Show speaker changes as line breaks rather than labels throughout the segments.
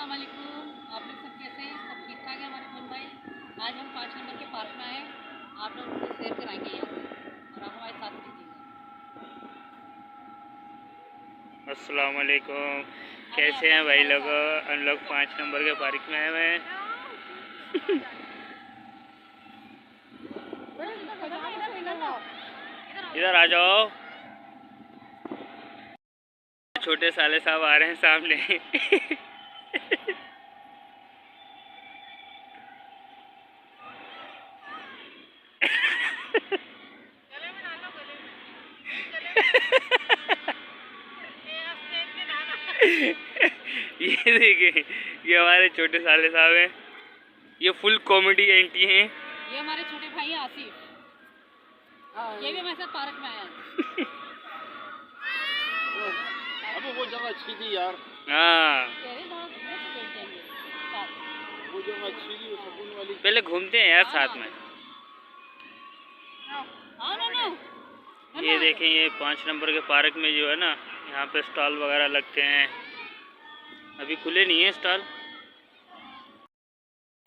अस्सलाम वालेकुम। आप लोग सब कैसे हैं? सब ठीक ठाक है हमारे कौन भाई। आज हम 5 नंबर के पार्क में आए, आप लोग को शेयर कराएंगे यहाँ से और आप हमारे साथ दीजिएगा।
अस्सलाम वालेकुम, कैसे हैं भाई लोग? हम लोग 5 नंबर के पार्क में आए हुए हैं। इधर आ जाओ। छोटे साले साहब आ रहे हैं सामने। ये देखिए, ये हमारे छोटे साले साहब हैं। ये फुल कॉमेडी एंटी हैं।
ये हमारे छोटे भाई हैं आसिफ, ये भी हमारे साथ पार्क में आए हैं।
अब वो जगह अच्छी थी यार।
हाँ,
वो जगह अच्छी थी, वो सुकून वाली।
पहले घूमते हैं यार साथ में। ये देखें, ये 5 नंबर के पार्क में जो है ना, यहाँ पे स्टॉल वगैरह लगते हैं। अभी खुले नहीं है स्टॉल।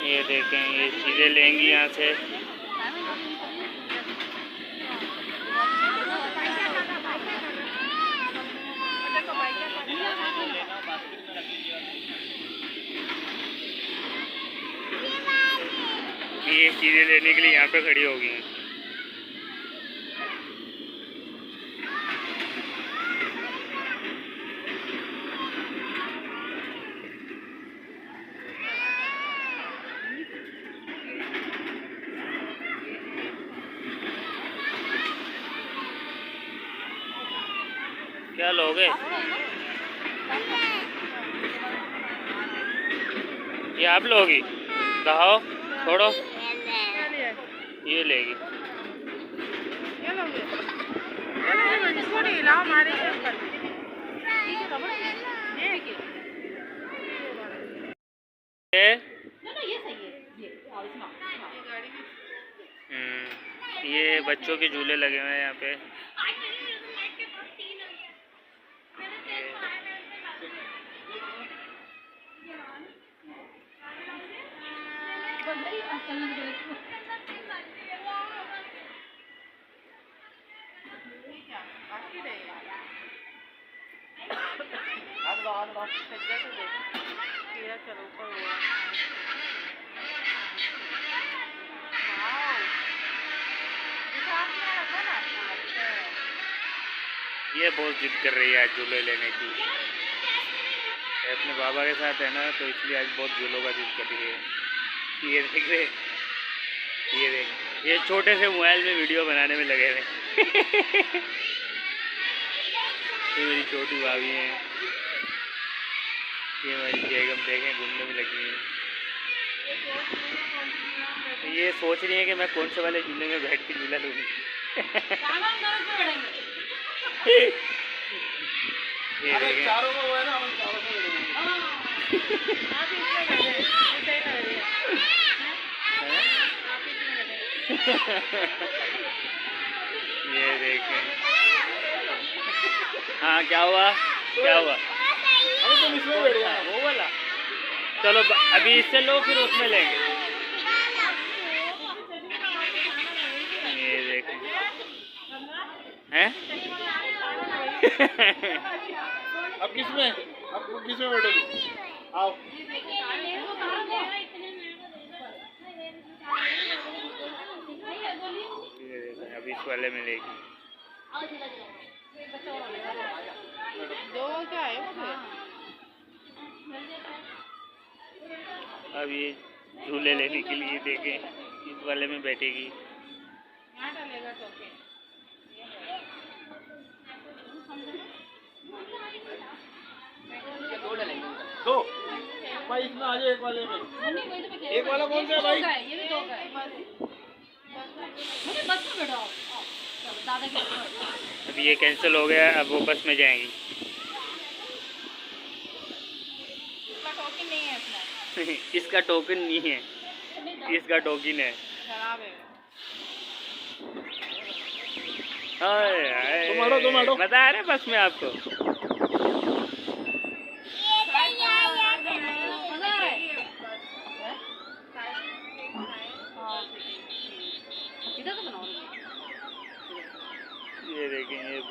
ये देखें, ये चीज़ें लेंगी यहाँ से। ये चीज़ें लेने के लिए यहाँ पे खड़ी हो गई हैं। क्या लोगे? ये आप लोगी? दिखाओ, छोड़ो। ये लेगी। ये बच्चों के झूले लगे हुए हैं यहाँ पे। ये बहुत जिद कर रही है आज झूले लेने की। अपने बाबा के साथ है ना, तो इसलिए आज बहुत झूलों का जिद कर रही है। ये देख रहे, ये छोटे से मोबाइल में वीडियो बनाने में लगे हुए। ये मेरी छोटी भाभी हैं। ये हमारी बेगम देखें, घूमने में लगी है। ये सोच रही है कि मैं कौन से वाले झूले में बैठ के झूला लूँगी। ये देखें,
चारों को है ना, हम चारों को
ये देखें। हाँ, क्या हुआ? क्या हुआ?
अभी तुम इसमें बैठ जाओ।
वो वाला चलो, अभी इससे लो, फिर उसमें लेंगे। ये देखें हैं।
अब किसमें बैठोगी? आओ।
अभी इस वाले में लेगी। अब ये झूले लेने के लिए देखें, इस वाले में बैठेगी।
दो भाई, इसमें आ जाए एक वाले में। एक वाला कौन सा है भाई?
ये भी दो का है। बस में बैठो।
अब ये कैंसिल हो गया, अब वो बस में जाएंगी। इसका टोकन नहीं है, इसका टोकन है। बता रहे बस में आपको।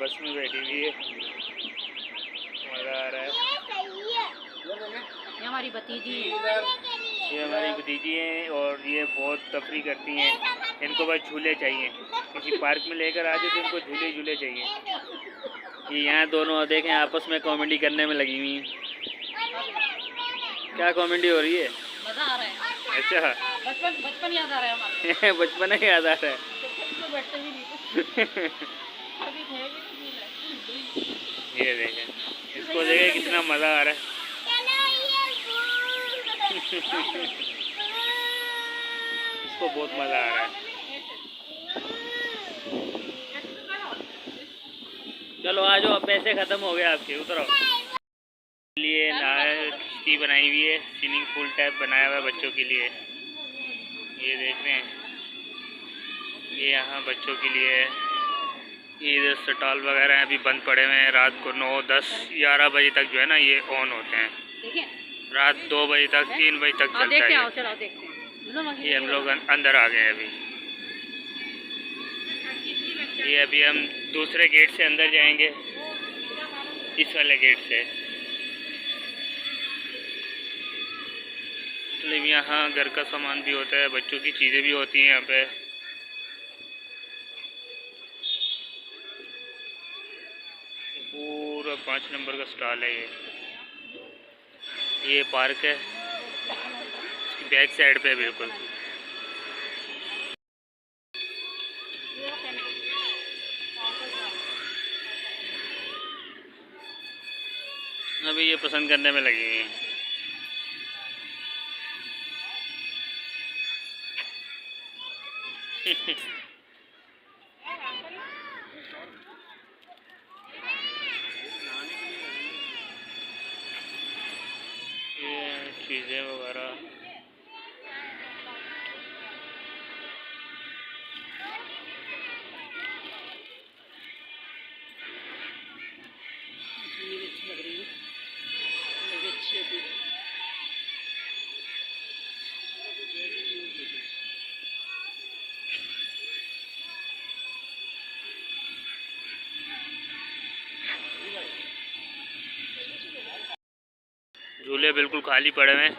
बस में बैठी हुई है, मज़ा आ रहा है।
ये हमारी भतीजी
ये हमारी भतीजी हैं और ये बहुत तफरी करती हैं। इनको बस झूले चाहिए, किसी पार्क में लेकर आ जाए तो इनको झूले झूले चाहिए। ये यहाँ दोनों देखें आपस में कॉमेडी करने में लगी हुई हैं। क्या कॉमेडी हो रही है?
मज़ा आ रहा है।
अच्छा,
बचपन याद आ रहा है हमारा।
बचपन ही याद आ रहा है।
तो बैठते भी नहीं थे। अभी थे भी नहीं।
ये देखें, इसको देखें कितना मज़ा आ रहा है। इसको बहुत मज़ा आ रहा है। चलो आ जाओ, पैसे ख़त्म हो गए आपके, उतरो। लिए किश्ती बनाई हुई है, स्विमिंग पूल टाइप बनाया हुआ है बच्चों के लिए। ये देख रहे हैं, ये यहाँ बच्चों के लिए है। ये इधर स्टॉल वगैरह हैं, अभी बंद पड़े हुए हैं। रात को 9, 10, 11 बजे तक जो है ना ये ऑन होते हैं। रात 2 बजे तक, 3 बजे तक चलता है।
चलो देखते हैं।
ये हम लोग अंदर आ गए अभी। ये अभी हम दूसरे गेट से अंदर जाएंगे, इस वाले गेट से। मतलब यहाँ घर का सामान भी होता है, बच्चों की चीज़ें भी होती हैं यहाँ पे। पूरा 5 नंबर का स्टॉल है ये पार्क है, इसकी बैक साइड पे है बिल्कुल। अभी ये पसंद करने में लगी हुई हैं। ये चीज़ें वगैरह झूले बिल्कुल खाली पड़े हुए हैं।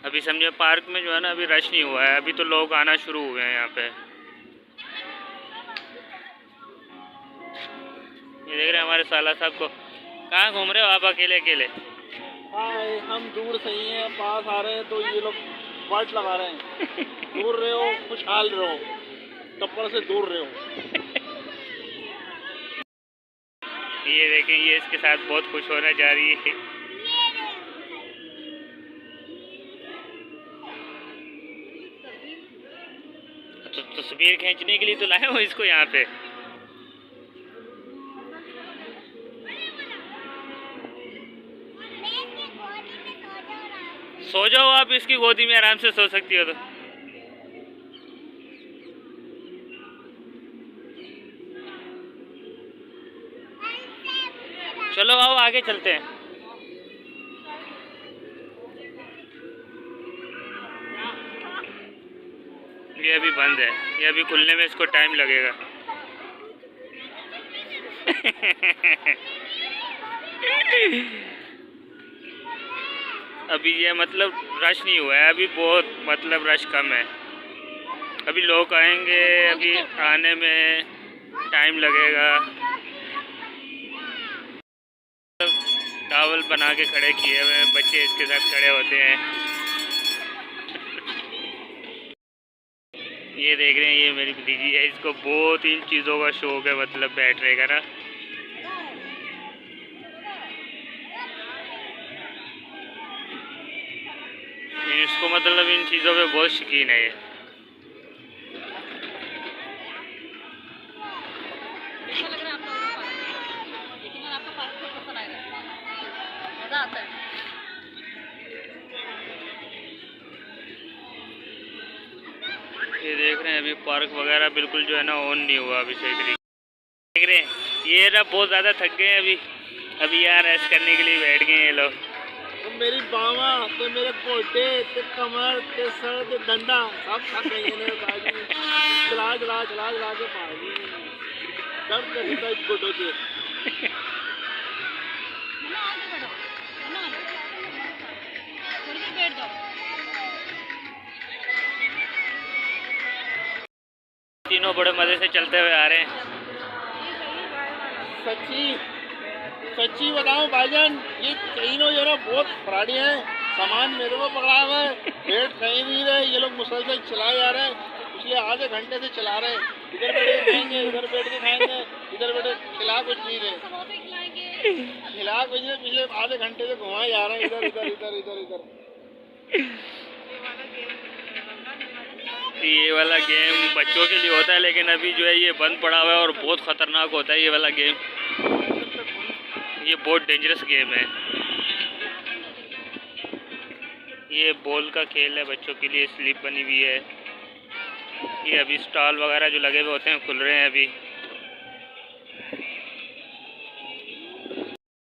अभी समझे पार्क में जो है ना अभी रश नहीं हुआ है, अभी तो लोग आना शुरू हुए हैं यहाँ पे। ये देख रहे हैं हमारे साला साहब को। कहाँ घूम रहे हो आप अकेले अकेले?
हाँ, हम दूर से ही हैं, पास आ रहे हैं तो ये लोग वाट लगा रहे हैं। दूर रहे हो, खुशहाल रहो, टप्पड़ से दूर रहे हो।
ये देखें, ये इसके साथ बहुत खुश होना चाह रही है। तो तस्वीर खींचने के लिए तो लाए हो इसको यहाँ पे। सो जाओ आप इसकी गोदी में, आराम से सो सकती हो। तो चलो आओ आगे चलते हैं। ये अभी बंद है, ये अभी खुलने में इसको टाइम लगेगा। अभी ये मतलब रश नहीं हुआ है, अभी बहुत मतलब रश कम है। अभी लोग आएंगे, अभी आने में टाइम लगेगा। टावल बना के खड़े किए हुए हैं, बच्चे इसके साथ खड़े होते हैं। ये देख रहे हैं, ये मेरी भतीजी है, इसको बहुत इन चीज़ों का शौक है, मतलब बैठने का ना। इसको मतलब इन चीज़ों पे बहुत शौकीन है ये।
कैसा लग रहा है आप लोगों को पार्क? लेकिन आपको पार्क में पसंद आएगा, मज़ा आता है।
ये देख रहे हैं अभी पार्क वगैरह बिल्कुल जो है ना ऑन नहीं हुआ अभी सही तरीके। देख रहे हैं ये ना बहुत ज़्यादा थक गए अभी यहाँ रेस्ट करने के लिए बैठ गए ये लोग।
तो मेरी बावा, तो मेरे पोटे, ते कमर, ते सर, ते डंडा सब थक गई हैं चला चला चला चला के पानी दर्द कर देता है गोडों से।
मम्मा आगे बढ़ो, मम्मा थोड़ी देर बैठ जाओ।
तीनों बड़े मजे से चलते हुए आ रहे हैं।
सच्ची बताऊं भाईजान, ये तीनों जो ना बहुत फ्रॉडी हैं। सामान मेरे को पकड़ा हुआ है, रेट कहीं नहीं रहे, ये लोग मुसलसल चलाए जा रहे हैं। पिछले आधे घंटे से चला रहे हैं, इधर बैठ के खाएंगे, उधर बैठ के खाएंगे, इधर बैठ के खिला कुछ नहीं रहे,
समोसे खिलाएंगे।
खिला कुछ नहीं, पिछले आधे घंटे से घुमाए जा रहे हैं इधर इधर इधर इधर इधर।
ये वाला गेम बच्चों के लिए होता है, लेकिन अभी जो है ये बंद पड़ा हुआ है और बहुत ख़तरनाक होता है ये वाला गेम। ये बहुत डेंजरस गेम है। ये बॉल का खेल है बच्चों के लिए, स्लिप बनी हुई है। ये अभी स्टॉल वगैरह जो लगे हुए होते हैं खुल रहे हैं अभी।